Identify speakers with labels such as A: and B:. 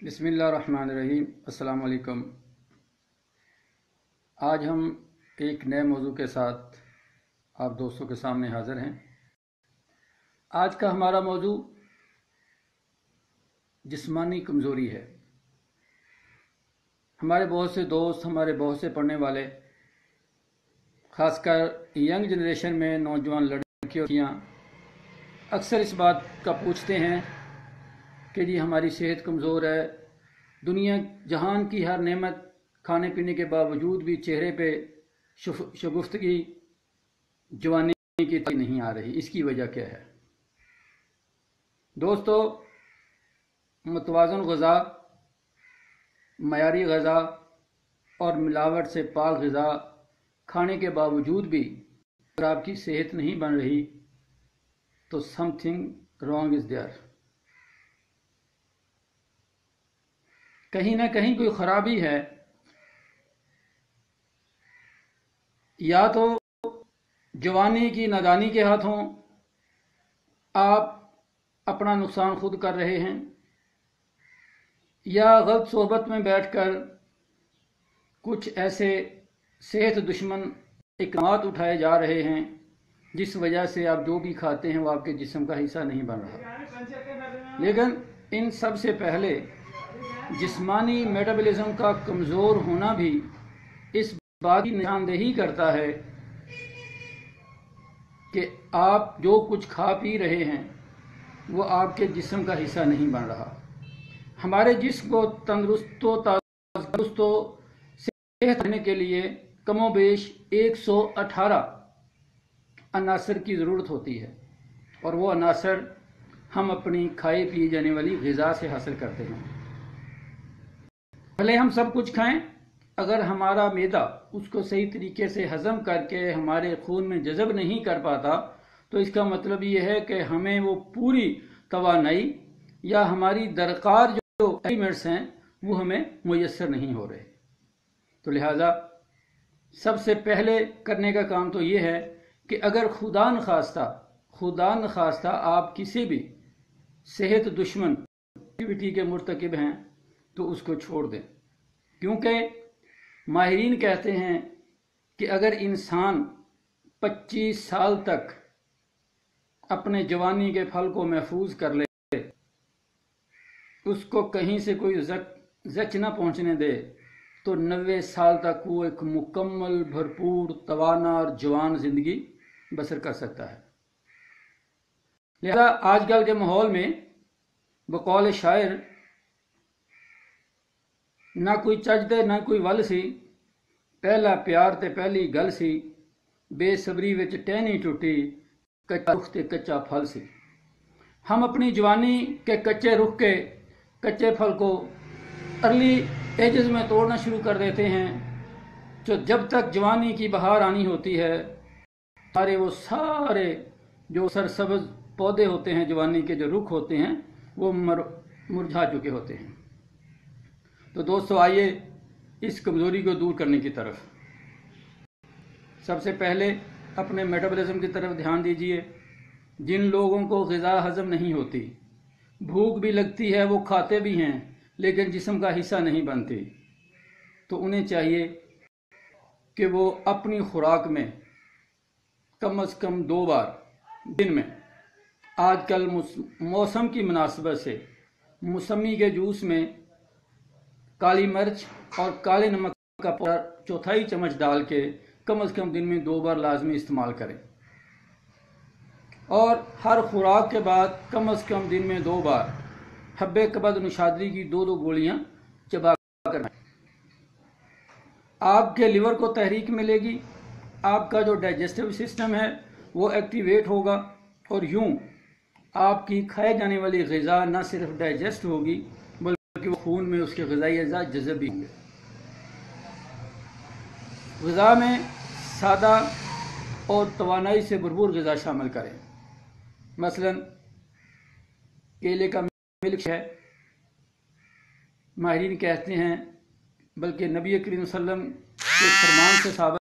A: بسم اللہ الرحمن الرحیم۔ السلام علیکم۔ آج ہم ایک نئے موضوع کے ساتھ آپ دوستوں کے سامنے حاضر ہیں۔ آج کا ہمارا موضوع جسمانی کمزوری ہے۔ ہمارے بہت سے دوست، ہمارے بہت سے پڑھنے والے، خاص کر ینگ جنریشن میں نوجوان لڑکیاں اکثر اس بات کا پوچھتے ہیں کہ جی ہماری صحت کمزور ہے، دنیا جہان کی ہر نعمت کھانے پینے کے باوجود بھی چہرے پہ شگفتگی جوانی کی نہیں آ رہی، اس کی وجہ کیا ہے؟ دوستو، متوازن غذا، معیاری غذا اور ملاوٹ سے پاک غذا کھانے کے باوجود بھی اگر آپ کی صحت نہیں بن رہی تو some thing wrong is there. کہیں نہ کہیں کوئی خرابی ہے، یا تو جوانی کی نادانی کے ہاتھوں آپ اپنا نقصان خود کر رہے ہیں، یا غلط صحبت میں بیٹھ کر کچھ ایسے صحت دشمن اقدامات اٹھائے جا رہے ہیں جس وجہ سے آپ جو بھی کھاتے ہیں وہ آپ کے جسم کا حصہ نہیں بن رہا۔ لیکن ان سب سے پہلے جسمانی میٹابولزم کا کمزور ہونا بھی اس بات کی نشاندہی کرتا ہے کہ آپ جو کچھ کھا پی رہے ہیں وہ آپ کے جسم کا حصہ نہیں بن رہا۔ ہمارے جسم کو تندرست و صحت رہنے کے لیے کم و بیش 118 عناصر کی ضرورت ہوتی ہے، اور وہ عناصر ہم اپنی کھائی پی جانے والی غذا سے حاصل کرتے ہیں۔ بھلے ہم سب کچھ کھائیں، اگر ہمارا معدہ اس کو صحیح طریقے سے ہضم کر کے ہمارے خون میں جذب نہیں کر پاتا تو اس کا مطلب یہ ہے کہ ہمیں وہ پوری توانائی یا ہماری درکار جو ایلیمنٹس ہیں وہ ہمیں میسر نہیں ہو رہے۔ تو لہٰذا سب سے پہلے کرنے کا کام تو یہ ہے کہ اگر خدا نخواستہ آپ کسی بھی صحت دشمن ایکٹیویٹی کے مرتکب ہیں تو اس کو چھوڑ دیں، کیونکہ ماہرین کہتے ہیں کہ اگر انسان 25 سال تک اپنے جوانی کے پھل کو محفوظ کر لے، اس کو کہیں سے کوئی زچ نہ پہنچنے دے، تو 90 سال تک وہ ایک مکمل، بھرپور، توانا اور جوان زندگی بسر کر سکتا ہے۔ لہذا آج کل کے ماحول میں بقول شاعر نہ کوئی چج تے نہ کوئی ول سی، پہلا پیار تے پہلی گل سی، بے صبری وچ ٹہنی ٹوٹی، کچا رخ تے کچا پھل سی۔ ہم اپنی جوانی کے کچے رخ کے کچے پھل کو ارلی ایجز میں توڑنا شروع کر دیتے ہیں، جو جب تک جوانی کی بہار آنی ہوتی ہے وہ سارے جو سرسبز پودے ہوتے ہیں، جوانی کے جو رخ ہوتے ہیں وہ مرجھا چکے ہوتے ہیں۔ تو دوستو، آئیے اس کمزوری کو دور کرنے کی طرف سب سے پہلے اپنے میٹابولزم کی طرف دھیان دیجئے۔ جن لوگوں کو غذا ہضم نہیں ہوتی، بھوک بھی لگتی ہے، وہ کھاتے بھی ہیں لیکن جسم کا حصہ نہیں بنتی، تو انہیں چاہیے کہ وہ اپنی خوراک میں کم از کم 2 بار دن میں، آج کل موسم کی مناسبت سے موسمی کے جوس میں کالی مرچ اور کالے نمک کا پاؤڈر 1/4 چمچ ڈال کے کم از کم دن میں 2 بار لازمی استعمال کریں، اور ہر خوراک کے بعد کم از کم دن میں 2 بار حبے کبد نشادری کی 2 گولیاں چبا کر کھائیں۔ آپ کے لیور کو تحریک ملے گی، آپ کا جو ڈائجسٹو سسٹم ہے وہ ایکٹیویٹ ہوگا، اور یوں آپ کی کھائے جانے والی غذا نہ صرف ڈائجسٹ ہوگی بلکہ وہ خون میں اس کے غذائی اجزاء جذب بھی ہوں گے۔ غذا میں سادہ اور توانائی سے بھرپور غذا شامل کریں، مثلا کیلے کا ملک ہے، ماہرین کہتے ہیں، بلکہ نبی کریم صلی اللہ علیہ وسلم کے فرمان سے ثابت